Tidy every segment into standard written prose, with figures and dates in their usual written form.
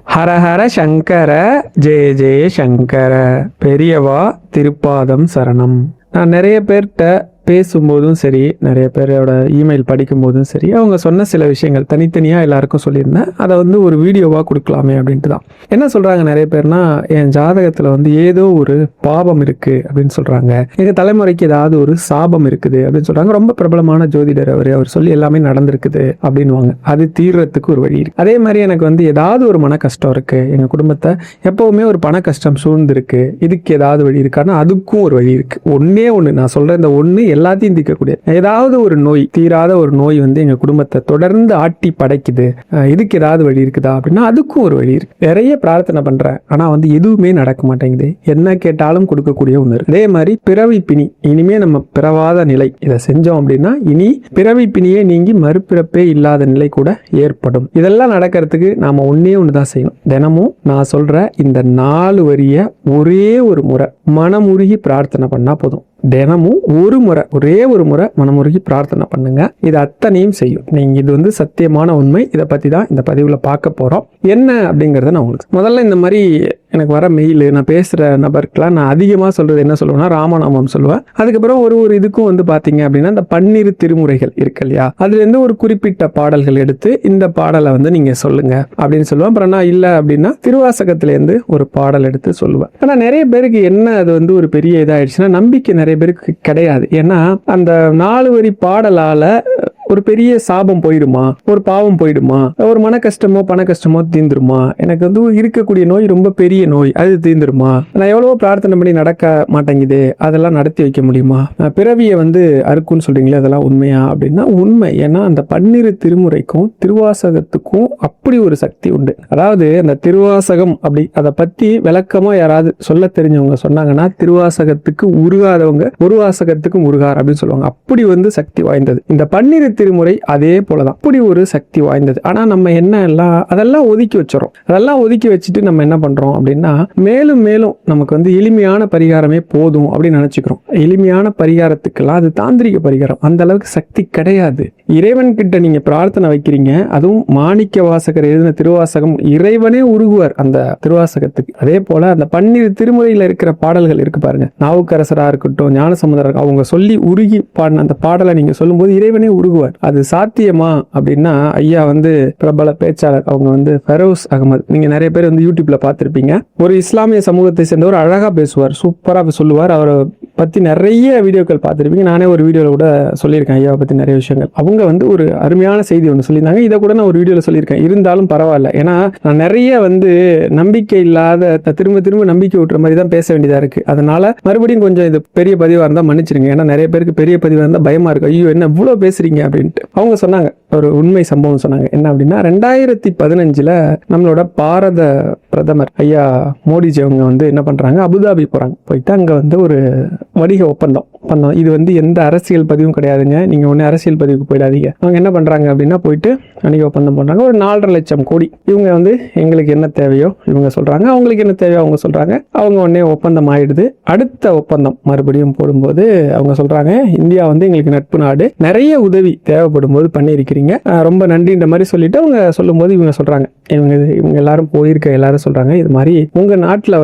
ஹரஹர சங்கர ஜெய ஜெய சங்கர பெரியவா திருப்பாதம் சரணம். நான் நிறைய பேர்கிட்ட பேசும்போதும் சரி, நிறைய பேரோட இமெயில் படிக்கும் போதும் சரி, அவங்க சொன்ன சில விஷயங்கள் தனித்தனியாக எல்லாருக்கும் சொல்லியிருந்தேன். அதை ஒரு வீடியோவாக கொடுக்கலாமே அப்படின்ட்டு தான். என்ன சொல்கிறாங்க நிறைய பேர்னா, என் ஜாதகத்தில் ஏதோ ஒரு பாவம் இருக்குது அப்படின்னு சொல்கிறாங்க, எங்கள் தலைமுறைக்கு ஏதாவது ஒரு சாபம் இருக்குது அப்படின்னு சொல்கிறாங்க. ரொம்ப பிரபலமான ஜோதிடர் அவர் சொல்லி எல்லாமே நடந்திருக்குது அப்படின்வாங்க. அது தீர்றதுக்கு ஒரு வழி இருக்குது. அதே மாதிரி எனக்கு ஏதாவது ஒரு மன கஷ்டம் இருக்குது, எங்கள் குடும்பத்தை எப்போவுமே ஒரு பண கஷ்டம் சூழ்ந்திருக்கு, இதுக்கு ஏதாவது வழி இருக்கான்னா அதுக்கும் ஒரு வழி இருக்குது. ஒன்றே நான் சொல்கிறேன், இந்த ஒன்று எல்லாத்தையும் தீர்க்கக்கூடிய ஏதாவது ஒரு நோய், தீராத ஒரு நோய் எங்க குடும்பத்தை தொடர்ந்து ஆட்டி படைக்குது, இதுக்கு ஏதாவது வழி இருக்குதா அப்படின்னா அதுக்கும் ஒரு வழி இருக்கு. நிறைய பிரார்த்தனை பண்றேன், ஆனா எதுவுமே நடக்க மாட்டேங்குது, என்ன கேட்டாலும் கொடுக்கக்கூடிய ஒண்ணு இருக்கு. அதே மாதிரி பிறவி பிணி, இனிமே நம்ம பிறவாத நிலை, இதை செஞ்சோம் அப்படின்னா இனி பிறவி பிணியே நீங்கி மறுபிறப்பே இல்லாத நிலை கூட ஏற்படும். இதெல்லாம் நடக்கிறதுக்கு நாம ஒன்னே ஒண்ணுதான் செய்யணும். தினமும் நான் சொல்ற இந்த 4 வரிய ஒரே ஒரு முறை மனமுருகி பிரார்த்தனை பண்ணா போதும். தினமும் ஒரே ஒரு முறை மனமுருகி பிரார்த்தனை பண்ணுங்க. இது அத்தனையும் செய்யும். நீங்க இது சத்தியமான உண்மை. இதை பத்தி தான் இந்த பதிவுல பார்க்க போறோம். என்ன அப்படிங்கறத நான் உங்களுக்கு முதல்ல இந்த மாதிரி எனக்கு வர மெயில், நான் பேசுற நபருக்குலாம் நான் அதிகமா சொல்றது என்ன சொல்லுவேன்னா ராமநாமம் சொல்லுவேன். அதுக்கப்புறம் ஒரு இதுக்கும் பாத்தீங்க அப்படின்னா இந்த 12 திருமுறைகள் இருக்கு இல்லையா, அதுல இருந்து ஒரு குறிப்பிட்ட பாடல்கள் எடுத்து இந்த பாடலை நீங்க சொல்லுங்க அப்படின்னு சொல்லுவேன். அப்புறம் நான் இல்ல அப்படின்னா திருவாசகத்துல இருந்து ஒரு பாடல் எடுத்து சொல்லுவேன். ஆனா நிறைய பேருக்கு என்ன அது ஒரு பெரிய இதாயிடுச்சுன்னா, நம்பிக்கை நிறைய பேருக்கு கிடையாது. ஏன்னா அந்த 4 வரி பாடலால ஒரு பெரிய சாபம் போயிடுமா, ஒரு பாவம் போயிடுமா, ஒரு மன கஷ்டமோ பண கஷ்டமோ தீந்துருமா, எனக்கு இருக்கக்கூடிய நோய் ரொம்ப பெரிய நோய், அது தீந்துருமா, நான் எவ்வளவோ பிரார்த்தனை பண்ணி நடக்க மாட்டேங்குது, அதெல்லாம் நடத்தி வைக்க முடியுமா, பிறவியை அறுக்குன்னு சொல்றீங்களே அதெல்லாம் உண்மையா அப்படின்னா உண்மை. ஏன்னா அந்த 12 திருமுறைக்கும் திருவாசகத்துக்கும் அப்படி ஒரு சக்தி உண்டு. அதாவது அந்த திருவாசகம் அப்படி அதை பத்தி விளக்கமா யாராவது சொல்ல தெரிஞ்சவங்க சொன்னாங்கன்னா, திருவாசகத்துக்கு உருகாதவங்க ஒரு வாசகத்துக்கு முருகார் அப்படின்னு சொல்லுவாங்க. அப்படி சக்தி வாய்ந்தது இந்த 12 திருமுறை. அதே போலதான் அப்படி ஒரு சக்தி வாய்ந்தது. ஆனா நம்ம அதெல்லாம் ஒதுக்கி வச்சிடறோம். அதெல்லாம் ஒதுக்கி வச்சுட்டு நம்ம என்ன பண்றோம் அப்படின்னா, மேலும் மேலும் நமக்கு எளிமையான பரிகாரமே போதும் அப்படின்னு நினைச்சுக்கிறோம். எளிமையான பரிகாரத்துக்கெல்லாம் அது தாந்திரிக பரிகாரம், அந்த அளவுக்கு சக்தி கிடையாது. இறைவன் கிட்ட நீங்க பிரார்த்தனை வைக்கிறீங்க, அதுவும் மாணிக்க வாசகர் எழுதின திருவாசகம், இறைவனே உருகுவார் அந்த திருவாசகத்துக்கு. அதே போல அந்த 12 திருமுறையில இருக்கிற பாடல்கள் இருக்கு பாருங்க, நாவுக்கரசரா இருக்கட்டும், ஞானசம்பந்தர், அவங்க சொல்லி உருகி பாடின அந்த பாடலை நீங்க சொல்லும் போது இறைவனே உருகுவார். அது சாத்தியமா அப்படின்னா, ஐயா பிரபல பேச்சாளர், அவங்க ஃபெரோஸ் அகமது, நீங்க நிறைய பேர் யூடியூப்ல பார்த்திருப்பீங்க. ஒரு இஸ்லாமிய சமூகத்தை சேர்ந்தவர், அழகா பேசுவார், சூப்பரா சொல்லுவார். அவரை பத்தி நிறைய வீடியோக்கள் பார்த்திருப்பீங்க. நானே ஒரு வீடியோல கூட சொல்லியிருக்கேன் ஐயாவை பத்தி நிறைய விஷயங்கள். அவங்க ஒரு அருமையான செய்தி ஒன்று சொல்லியிருந்தாங்க. இதை கூட நான் ஒரு வீடியோல சொல்லியிருக்கேன். இருந்தாலும் பரவாயில்ல, ஏன்னா நான் நிறைய நம்பிக்கை இல்லாத திரும்ப திரும்ப நம்பிக்கை விட்டுற மாதிரி தான் பேச வேண்டியதா இருக்கு. அதனால மறுபடியும் கொஞ்சம் இது பெரிய பதிவா இருந்தா மன்னிச்சிருங்க. ஏன்னா நிறைய பேருக்கு பெரிய பதிவா இருந்தா பயமா இருக்கு, ஐயோ என்ன இவ்வளவு பேசுறீங்க அப்படின்ட்டு. அவங்க சொன்னாங்க, ஒரு உண்மை சம்பவம் சொன்னாங்க. என்ன அப்படின்னா, 2015 நம்மளோட பாரத பிரதமர் ஐயா மோடிஜி அவங்க என்ன பண்றாங்க, அபுதாபி போறாங்க. போயிட்டு அங்க ஒரு வணிக ஒப்பந்தம். இது எந்த அரசியல் பதிவும் கிடையாதுங்க, நீங்க ஒண்ணு அரசியல் பதிவுக்கு போயிடாதீங்க. அவங்க என்ன பண்றாங்க அப்படின்னா, போயிட்டு வணிக ஒப்பந்தம் பண்றாங்க. ஒரு 4.5 லட்சம் கோடி. இவங்க எங்களுக்கு என்ன தேவையோ இவங்க சொல்றாங்க, அவங்களுக்கு என்ன தேவையோ அவங்க சொல்றாங்க. அவங்க உடனே ஒப்பந்தம் ஆயிடுது. அடுத்த ஒப்பந்தம் மறுபடியும் போடும்போது அவங்க சொல்றாங்க, இந்தியா எங்களுக்கு நட்பு நாடு, நிறைய உதவி தேவைப்படும் போது பண்ணியிருக்கிறீங்க, ரொம்ப நன்றின்ற மாதிரி சொல்லிட்டு அவங்க சொல்லும் போது இவங்க சொல்றாங்க, இவங்க எல்லாரும் போயிருக்க எல்லாரும் சொல்றாங்க, இது மாதிரி உங்க நாட்டுல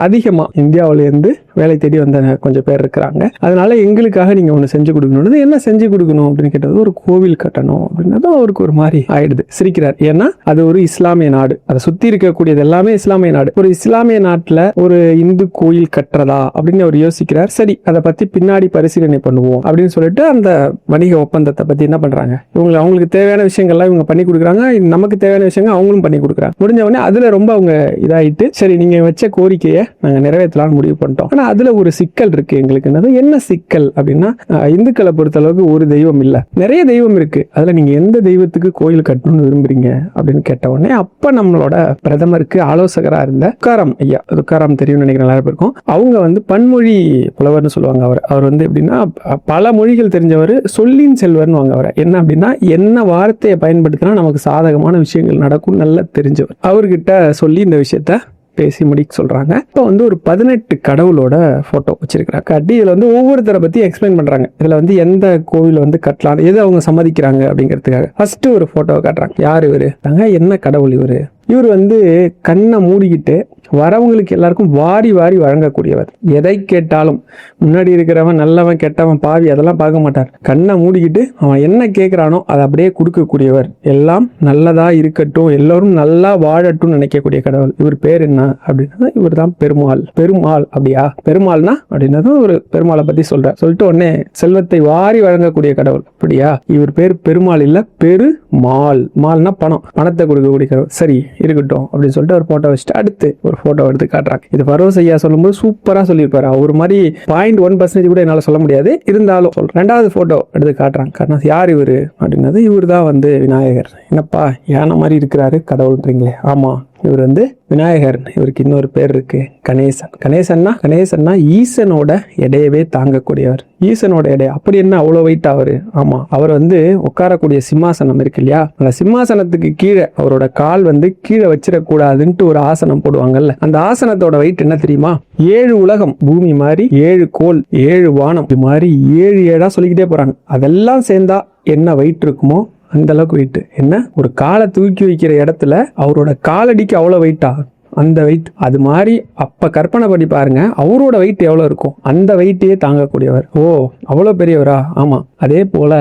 அதிகமா இந்தியாவில இருந்து வேலை தேடி வந்த கொஞ்சம் பேர் இருக்கிறாங்க, அதனால எங்களுக்காக நீங்க ஒண்ணு செஞ்சு கொடுக்கணும். என்ன செஞ்சு கொடுக்கணும் அப்படின்னு கேட்டது, ஒரு கோவில் கட்டணும் அப்படின்னா அவருக்கு ஒரு மாதிரி ஆயிடுது. சிரிக்கிறார். ஏன்னா அது ஒரு இஸ்லாமிய நாடு, அதை சுத்தி இருக்கக்கூடியது எல்லாமே இஸ்லாமிய நாடு. ஒரு இஸ்லாமிய நாட்டுல ஒரு இந்து கோயில் கட்டுறதா அப்படின்னு அவர் யோசிக்கிறார். சரி, அதை பத்தி பின்னாடி பரிசீலனை பண்ணுவோம் அப்படின்னு சொல்லிட்டு அந்த வணிக ஒப்பந்தத்தை பத்தி என்ன பண்றாங்க, அவங்களுக்கு தேவையான விஷயங்கள்லாம் இவங்க பண்ணி கொடுக்குறாங்க, நமக்கு தேவையான விஷயங்கள் அவங்களும் பண்ணி கொடுக்குறாங்க. முடிஞ்ச உடனே அதுல ரொம்ப அவங்க இதாயிட்டு, சரி நீங்க வச்ச கோரிக்கையை நாங்க நிறைவேற்றலாம்னு முடிவு பண்ணிட்டோம். ஆனா அதுல ஒரு சிக்கல் இருக்கு எங்களுக்கு. என்ன சிக்கல் அப்படின்னா, இந்துக்களை பொறுத்த அளவுக்கு ஒரு தெய்வம் இல்ல, நிறைய தெய்வம் இருக்கு. அதுல நீங்க எந்த தெய்வத்துக்கு கோயில் கட்டணும்னு விரும்புறீங்க அப்படின்னு கேட்ட உடனே, அப்ப நம்மளோட பிரதமருக்கு ஆலோசகரா இருந்த துக்காராம் ஐயா, துக்காராம் தெரியும் நினைக்கிறேன் எல்லாரும் இருக்கும், அவங்க பன்மொழி புலவர்னு சொல்லுவாங்க. அவர் எப்படின்னா பல மொழிகள் தெரிஞ்சவர், சொல்லின் செல்வர்னு வாங்க. அவர் என்ன அப்படின்னா, என்ன வார்த்தையை பயன்படுத்தினா நமக்கு சாதகமான விஷயங்கள் நடக்கும் நல்லா தெரிஞ்சவர். அவர்கிட்ட சொல்லி இந்த விஷயத்த பேசி முடிக்க சொல்றாங்க. இப்போ ஒரு 18 கடவுளோட போட்டோ வச்சிருக்கிறாங்க. கட்டி இதுல ஒவ்வொருத்தரை பத்தி எக்ஸ்பிளைன் பண்றாங்க. இதுல எந்த கோவில் கட்டலாம், எது அவங்க சம்மதிக்கிறாங்க அப்படிங்கிறதுக்காக ஃபர்ஸ்ட் ஒரு போட்டோவை காட்டுறாங்க. யார் இவரு, என்ன கடவுள் இவரு, இவர் வந்து கண்ணை மூடிக்கிட்டு வரவங்களுக்கு எல்லாருக்கும் வாரி வாரி வழங்கக்கூடியவர். எதை கேட்டாலும் முன்னாடி இருக்கிறவன் நல்லவன் கெட்டவன் பாவி அதெல்லாம் பார்க்க மாட்டார். கண்ணை மூடிக்கிட்டு அவன் என்ன கேட்குறானோ அதை அப்படியே கொடுக்கக்கூடியவர். எல்லாம் நல்லதா இருக்கட்டும், எல்லோரும் நல்லா வாழட்டும் நினைக்கக்கூடிய கடவுள். இவர் பேர் என்ன அப்படின்னா இவர் தான் பெருமாள். பெருமாள் அப்படியா? பெருமாள்னா அப்படின்னதும் ஒரு பெருமாளை பத்தி சொல்லிட்டு உடனே செல்வத்தை வாரி வழங்கக்கூடிய கடவுள் அப்படியா? இவர் பேர் பெருமாள் இல்ல, பெருமாள். மால்னா பணம், பணத்தை கொடுக்கக்கூடிய கடவுள். சரி இருக்கட்டும் அப்படின்னு சொல்லிட்டு ஒரு போட்டோ வச்சுட்டு அடுத்து ஒரு போட்டோ எடுத்து காட்டுறாங்க. இது ஃபரோஸ் ஐயா சொல்லும்போது சூப்பரா சொல்லியிருப்பாரு. அவர் மாதிரி 0.1% கூட என்னால சொல்ல முடியாது, இருந்தாலும் சொல்றேன். ரெண்டாவது போட்டோ எடுத்து காட்டுறாங்க. யார் இவரு அப்படின்னது இவர் தான் வந்து விநாயகர். என்னப்பா யானை மாதிரி இருக்கிறாரு கடவுள்ன்றீங்களே? ஆமா, இவர் வந்து விநாயகர். இவருக்கு இன்னொரு பேர் இருக்கு, கணேசன். கணேசன்னா ஈசனோட எடையவே தாங்கக்கூடியவர். ஈசனோட எடை அப்படி என்ன அவ்வளோ வெயிட் அவரு? ஆமா, அவர் வந்து உட்காரக்கூடிய சிம்மாசனம் இருக்கு இல்லையா, அந்த சிம்மாசனத்துக்கு கீழே அவரோட கால் வந்து கீழே வச்சிடக்கூடாதுன்ட்டு ஒரு ஆசனம் போடுவாங்கல்ல, அந்த ஆசனத்தோட வெயிட் என்ன தெரியுமா? 7 உலகம், பூமி மாதிரி 7 கோள், 7 வானம், இது மாதிரி 7 சொல்லிக்கிட்டே போறாங்க. அதெல்லாம் சேர்ந்தா என்ன வெயிட் இருக்குமோ அந்த அளவுக்கு வெயிட். என்ன, ஒரு காலை தூக்கி வைக்கிற இடத்துல அவரோட காலடிக்கு அவ்வளோ வெயிட்டா? அந்த வெயிட். அது மாதிரி அப்ப கற்பனை பண்ணி பாருங்க, அவரோட வெயிட் எவ்வளவு இருக்கும். அந்த வெயிட்டையே தாங்கக்கூடியவர். ஓ, அவ்வளோ பெரியவரா? ஆமா. அதே போல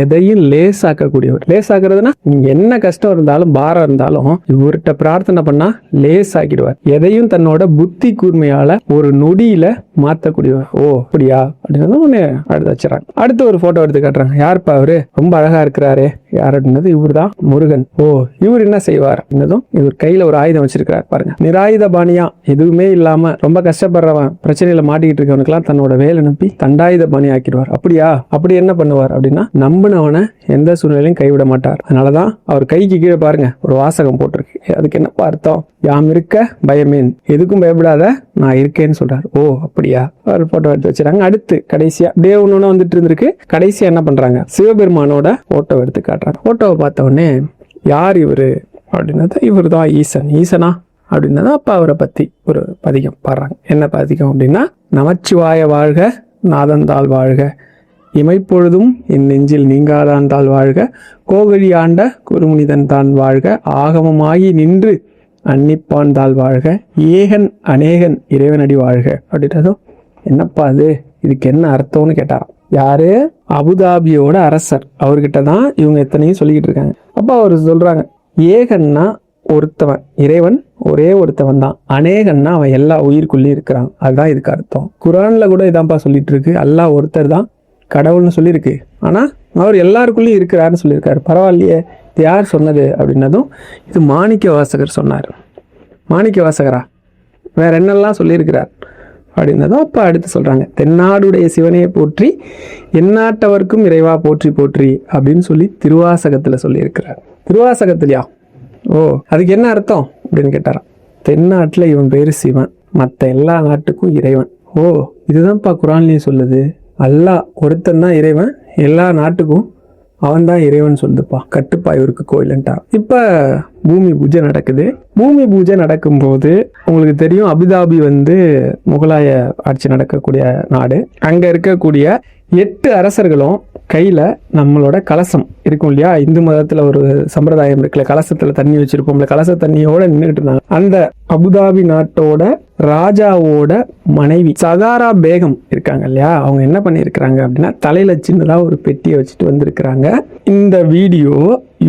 எதையும் லேசாக்கக்கூடியவர். லேசாக்குறதுன்னா நீங்க என்ன கஷ்டம் இருந்தாலும் பாரம் இருந்தாலும் இவர்கிட்ட பிரார்த்தனை பண்ணா லேஸ் ஆக்கிடுவார். எதையும் தன்னோட புத்தி கூர்மையால ஒரு நொடியில மாத்தக்கூடியவர். ஓ அப்படியா அப்படின்னு ஒண்ணு அடுத்து வச்சுறாங்க. அடுத்து ஒரு போட்டோ எடுத்து காட்டுறாங்க. யாருப்பா அவரு? ரொம்ப அழகா இருக்கிறாரு. யார் அப்படின்னது இவர் தான் முருகன். ஓ, இவர் என்ன செய்வார் அப்படின்னதும் இவர் கையில ஒரு ஆயுதம் வச்சிருக்கிறார் பாருங்க. நிராயுத பாணியா, எதுவுமே இல்லாம ரொம்ப கஷ்டப்படுறவன், பிரச்சனையில மாட்டிக்கிட்டு இருக்கவனுக்கெல்லாம் தன்னோட வேலை நம்பி தண்டாயுத பாணி ஆக்கிடுவார். அப்படியா? அப்படி என்ன பண்ணுவார் அப்படின்னா நம்பினவனை எந்த சூழ்நிலையும் கைவிட மாட்டார். அதனாலதான் அவர் கைக்கு கீழே பாருங்க ஒரு வாசகம் போட்டிருக்கு. அதுக்கு என்ன அர்த்தம்? யாம் இருக்க பயமேன், எதுக்கும் பயப்படாத நான் இருக்கேன்னு சொல்றாரு. ஓ அப்படியா? ஒரு போட்டோ எடுத்து வச்சிருக்காங்க. அடுத்து கடைசியா டே ஒன்னு வந்துட்டு இருந்திருக்கு. கடைசியா என்ன பண்றாங்க? சிவபெருமானோட போட்டோ எடுத்து காட்டுறாங்க. போட்டோவை பார்த்த உடனே யார் இவரு அப்படின்னது இவர் தான் ஈசன். ஈசனா அப்படின்னதான் அப்ப அவரை பத்தி ஒரு பதிகம் பாடுறாங்க. என்ன பதிகம் அப்படின்னா, நமச்சிவாய வாழ்க நாதந்தாள் வாழ்க, இமைப்பொழுதும் என் நெஞ்சில் நீங்காதாந்தாள் வாழ்க, கோகழி ஆண்ட குருமுனிதன் தான் வாழ்க, ஆகமமாகி நின்று அன்னிப்பான் தாள் வாழ்க, ஏகன் அநேகன் இறைவனடி வாழ்க அப்படின்றதும். என்னப்பா அது, இதுக்கு என்ன அர்த்தம்னு கேட்டாராம். யாரு? அபுதாபியோட அரசர். அவர்கிட்ட தான் இவங்க எத்தனையும் சொல்லிக்கிட்டு இருக்காங்க. அப்ப அவர் சொல்றாங்க, ஏகன்னா ஒருத்தவன், இறைவன் ஒரே ஒருத்தவன் தான். அநேகன்னா அவன் எல்லா உயிருக்குள்ளேயும் இருக்கிறான். அதுதான் இதுக்கு அர்த்தம். குரான்ல கூட இதான்ப்பா சொல்லிட்டு இருக்கு. அல்லாஹ் ஒருத்தர் தான் கடவுள்னு சொல்லியிருக்கு. ஆனா அவர் எல்லாருக்குள்ளேயும் இருக்கிறாருன்னு சொல்லியிருக்காரு. பரவாயில்லையே, இது யார் சொன்னது அப்படின்னதும் இது மாணிக்க வாசகர் சொன்னார். மாணிக்க வாசகரா? வேற என்னெல்லாம் சொல்லியிருக்கிறார் அப்படின்னதும் அப்ப அடுத்து சொல்றாங்க, தென்னாடுடைய சிவனையை போற்றி எந்நாட்டவர்க்கும் இறைவா போற்றி போற்றி அப்படின்னு சொல்லி திருவாசகத்துல சொல்லியிருக்கிறார். திருவாசகத்திலையா? ஓ, அதுக்கு என்ன அர்த்தம் அப்படின்னு கேட்டாராம். தென்னாட்டுல இவன் பேரு சிவன், மற்ற எல்லா நாட்டுக்கும் இறைவன். ஓ, இதுதான்ப்பா குரான்லயும் சொல்லுது. அல்லாஹ் ஒருத்தன் தான் இறைவன், எல்லா நாட்டுக்கும் அவன் தான் இறைவன் சொல்லுதுப்பா. கட்டுப்பா இவருக்கு கோயிலன்ட்டா. இப்ப பூமி பூஜை நடக்குது. பூமி பூஜை நடக்கும்போது உங்களுக்கு தெரியும், அபுதாபி வந்து முகலாய ஆட்சி நடக்கக்கூடிய நாடு. அங்க இருக்கக்கூடிய 8 அரசர்களும் கையில நம்மளோட கலசம் இருக்கும் இல்லையா, இந்து மதத்துல ஒரு சம்பிரதாயம் இருக்குல்ல, கலசத்துல தண்ணி வச்சிருப்போம்ல, கலச தண்ணியோட நின்றுட்டு இருந்தாங்க. அந்த அபுதாபி நாட்டோட ராஜாவோட மனைவி சகாரா பேகம் இருக்காங்க இல்லையா, அவங்க என்ன பண்ணியிருக்கிறாங்க அப்படின்னா தலையில சின்னதா ஒரு பெட்டியை வச்சுட்டு வந்திருக்கிறாங்க. இந்த வீடியோ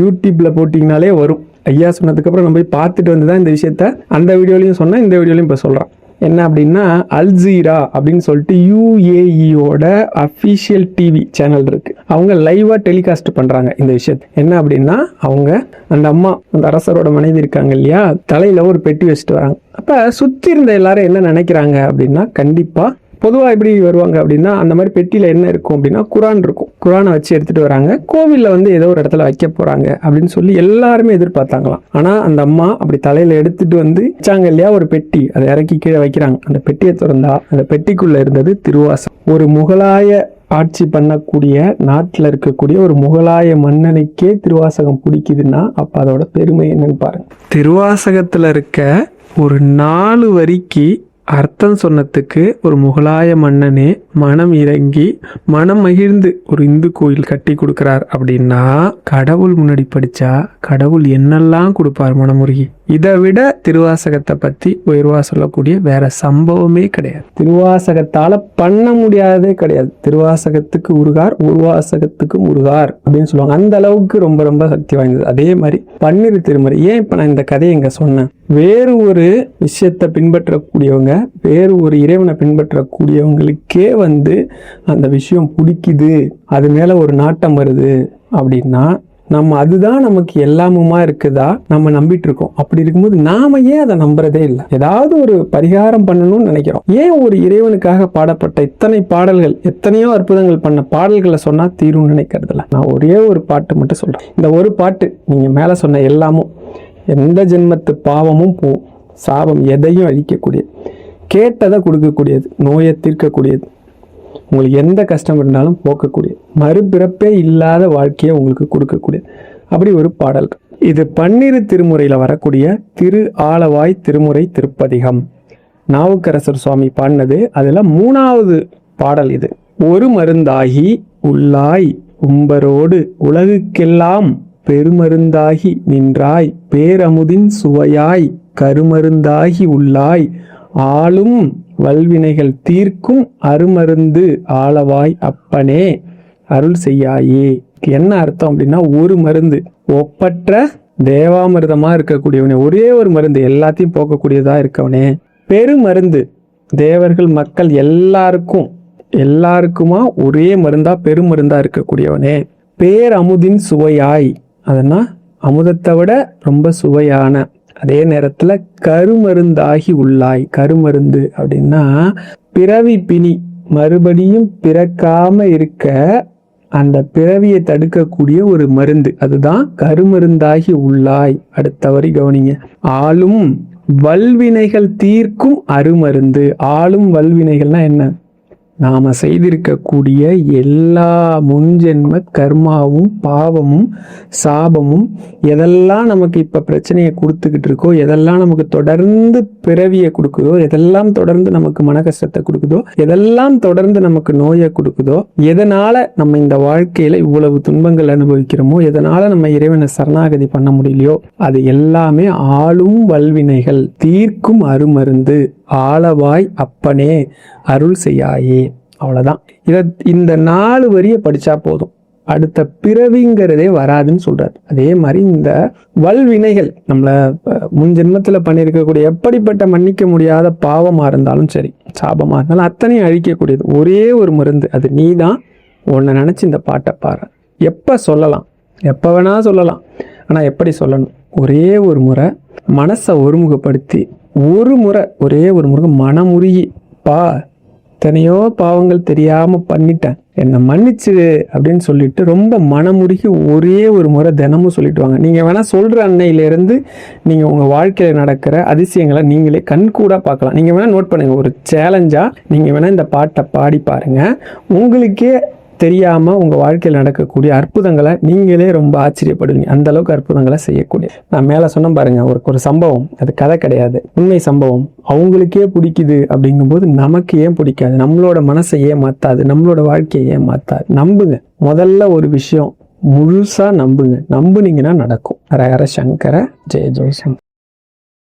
யூடியூப்ல போட்டிங்கனாலே வரும். ஐயா சொன்னதுக்கு அப்புறம் நம்ம போய் பார்த்துட்டு வந்துதான் இந்த விஷயத்த அந்த வீடியோலையும் சொன்னேன், இந்த வீடியோலையும் இப்போ சொல்றேன். என்ன அப்படின்னா, அல்ஜீரா அப்படின்னு சொல்லிட்டு UAEயோட அஃபிஷியல் டிவி சேனல் இருக்கு. அவங்க லைவா டெலிகாஸ்ட் பண்றாங்க இந்த விஷயத்தை. என்ன அப்படின்னா, அவங்க அந்த அம்மா, அந்த அரசரோட மனைவி இருக்காங்க இல்லையா, தலையில ஒரு பெட்டி வச்சுட்டு வராங்க. அப்ப சுத்தி இருந்த எல்லாரும் என்ன நினைக்கிறாங்க அப்படின்னா, கண்டிப்பா பொதுவாக எப்படி வருவாங்க அப்படின்னா, அந்த மாதிரி பெட்டியில் என்ன இருக்கும் அப்படின்னா குரான் இருக்கும். குரானை வச்சு எடுத்துகிட்டு வராங்க. கோவிலில் வந்து ஏதோ ஒரு இடத்துல வைக்க போகிறாங்க அப்படின்னு சொல்லி எல்லாருமே எதிர்பார்த்தாங்களாம். ஆனால் அந்த அம்மா அப்படி தலையில் எடுத்துகிட்டு வந்து வச்சாங்க இல்லையா ஒரு பெட்டி, அதை இறக்கி கீழே வைக்கிறாங்க. அந்த பெட்டியை திறந்தா அந்த பெட்டிக்குள்ளே இருந்தது திருவாசகம். ஒரு முகலாய ஆட்சி பண்ணக்கூடிய நாட்டில் இருக்கக்கூடிய ஒரு முகலாய மன்னனுக்கே திருவாசகம் பிடிக்குதுன்னா அப்போ அதோட பெருமை என்னன்னு பாருங்க. திருவாசகத்தில் இருக்க ஒரு 4 வரிக்கு அர்த்தம் சொன்னதுக்கு ஒரு முகலாய மன்னனே மனம் இறங்கி மனம் மகிழ்ந்து ஒரு இந்து கோயில் கட்டி கொடுக்கிறார் அப்படின்னா, கடவுள் முன்னாடி படிச்சா கடவுள் என்னெல்லாம் கொடுப்பார் மனமுருகி. இதை விட திருவாசகத்தை பற்றி உயர்வாக சொல்லக்கூடிய வேற சம்பவமே கிடையாது. திருவாசகத்தால் பண்ண முடியாததே கிடையாது. திருவாசகத்துக்கு உருகார், உருவாசகத்துக்கு முருகார் அப்படின்னு சொல்லுவாங்க. அந்த அளவுக்கு ரொம்ப ரொம்ப சக்தி வாய்ந்தது. அதே மாதிரி பன்னிரு திருமுறை. ஏன் இப்போ நான் இந்த கதையை இங்கே சொன்னேன்? வேறு ஒரு விஷயத்தை பின்பற்றக்கூடியவங்க, வேறு ஒரு இறைவனை பின்பற்றக்கூடியவங்களுக்கே அந்த விஷயம் பிடிக்குது, அது மேலே ஒரு நாட்டம் வருது அப்படின்னா நம்ம அதுதான் நமக்கு எல்லாமுமா இருக்குதா நம்ம நம்பிட்டு இருக்கோம். அப்படி இருக்கும்போது நாம ஏன் அதை நம்புறதே இல்லை? ஏதாவது ஒரு பரிகாரம் பண்ணணும்னு நினைக்கிறோம். ஏன் ஒரு இறைவனுக்காக பாடப்பட்ட இத்தனை பாடல்கள், எத்தனையோ அற்புதங்கள் பண்ண பாடல்களை சொன்னா தீரும்னு நினைக்கிறதில்ல. நான் ஒரே ஒரு பாட்டு மட்டும் சொல்றேன். இந்த ஒரு பாட்டு நீங்க மேல சொன்ன எல்லாமும், எந்த ஜென்மத்து பாவமும் சாபம் எதையும் அழிக்கக்கூடியது, கேட்டதை கொடுக்கக்கூடியது, நோயை தீர்க்கக்கூடியது, உங்களுக்கு எந்த கஷ்டம் இருந்தாலும் போக்கக்கூடிய, மறுபிறப்பே இல்லாத வாழ்க்கையை உங்களுக்கு கொடுக்கக்கூடிய அப்படி ஒரு பாடல். இது பன்னிரு திருமுறையில வரக்கூடிய திரு ஆலவாய் திருமுறை திருப்பதிகம். நாவுக்கரசர் சுவாமி பாடினது. அதுல 3வது பாடல் இது. ஒரு மருந்தாகி உள்ளாய் உம்பரோடு உலகுக்கெல்லாம் பெருமருந்தாகி நின்றாய் பேரமுதின் சுவையாய் கருமருந்தாகி உள்ளாய் ஆளும் வல்வினைகள் தீர்க்கும் அருமருந்து ஆளவாய் அப்பனே அருள் செய்யாயே. என்ன அர்த்தம் அப்படின்னா, ஒரு மருந்து, ஒப்பற்ற தேவாமிர்தமா இருக்கக்கூடியவனே, ஒரே ஒரு மருந்து, எல்லாத்தையும் போக்கக்கூடியதா இருக்கவனே, பெருமருந்து, தேவர்கள் மக்கள் எல்லாருக்குமா ஒரே மருந்தா பெருமருந்தா இருக்கக்கூடியவனே, பேரமுதின் சுவையாய், அதனா அமுதத்தை விட ரொம்ப சுவையான, அதே நேரத்துல கருமருந்தாகி உள்ளாய். கருமருந்து அப்படின்னா பிறவி பிணி, மறுபடியும் பிறக்காம இருக்க அந்த பிறவியை தடுக்கக்கூடிய ஒரு மருந்து, அதுதான் கருமருந்தாகி உள்ளாய். அடுத்த வரி கவனிங்க. ஆளும் வல்வினைகள் தீர்க்கும் அருமருந்து. ஆளும் வல்வினைகள்னா என்ன? நாம செய்திருக்கக்கூடிய எல்லா முன்ஜென்ம கர்மாவும் பாவமும் சாபமும் எதெல்லாம் நமக்கு இப்ப பிரச்சனையை கொடுத்துக்கிட்டு இருக்கோ, எதெல்லாம் நமக்கு தொடர்ந்து பிறவியை கொடுக்குதோ, எதெல்லாம் தொடர்ந்து நமக்கு மன கஷ்டத்தை கொடுக்குதோ, எதெல்லாம் தொடர்ந்து நமக்கு நோயை கொடுக்குதோ, எதனால நம்ம இந்த வாழ்க்கையில இவ்வளவு துன்பங்கள் அனுபவிக்கிறோமோ, எதனால நம்ம இறைவனை சரணாகதி பண்ண முடியலையோ, அது எல்லாமே ஆளும் வல்வினைகள் தீர்க்கும் அருமருந்து ஆளவாய் அப்பனே அருள் செய்யாயே. அவ்வளவுதான். இந்த 4 வரியை படிச்சா போதும், அடுத்த பிறவிங்கிறதே வராதுன்னு சொல்றாரு. அதே மாதிரி இந்த வல்வினைகள், நம்மள முன் ஜென்மத்துல பண்ணியிருக்கக்கூடிய எப்படிப்பட்ட மன்னிக்க முடியாத பாவமா இருந்தாலும் சரி, சாபமா இருந்தாலும் அத்தனையும் அழிக்கக்கூடியது ஒரே ஒரு மருந்து. அது நீதான். உன்னை நினைச்சு இந்த பாட்டை பாரு. எப்ப சொல்லலாம், எப்ப வேணா சொல்லலாம். ஆனா எப்படி சொல்லணும்? ஒரே ஒரு முறை மனசை ஒருமுகப்படுத்தி, ஒரே ஒரு முறை மனமுருகி, எத்தனையோ பாவங்கள் தெரியாம பண்ணிட்டேன், என்னை மன்னிச்சிரு அப்படின்னு சொல்லிட்டு ரொம்ப மனமுருகி ஒரே ஒரு முறை தினமும் சொல்லிட்டு வாங்க. நீங்க வேணா சொல்ற அன்னையிலிருந்து நீங்க உங்க வாழ்க்கையில நடக்கிற அதிசயங்களை நீங்களே கண்கூடா பார்க்கலாம். நீங்க வேணா நோட் பண்ணுங்க, ஒரு சேலஞ்சா நீங்க வேணா இந்த பாட்டை பாடி பாருங்க. உங்களுக்கே தெரியாம உங்க வாழ்க்கையில் நடக்கக்கூடிய அற்புதங்களை நீங்களே ரொம்ப ஆச்சரியப்படுவீங்க. அந்த அளவுக்கு அற்புதங்களை செய்யக்கூடிய, நான் மேல சொன்ன பாருங்க, ஒரு சம்பவம், அது கதை கிடையாது, உண்மை சம்பவம். அவங்களுக்கே பிடிக்குது அப்படிங்கும்போது நமக்கு ஏன் பிடிக்காது? நம்மளோட மனசை ஏன் மாத்தாது? நம்மளோட வாழ்க்கையை ஏன் மாத்தாது? நம்புங்க. முதல்ல ஒரு விஷயம் முழுசா நம்புங்க. நம்புனீங்கன்னா நடக்கும். ஹர ஹர சங்கர, ஜெய ஜெய சங்கர.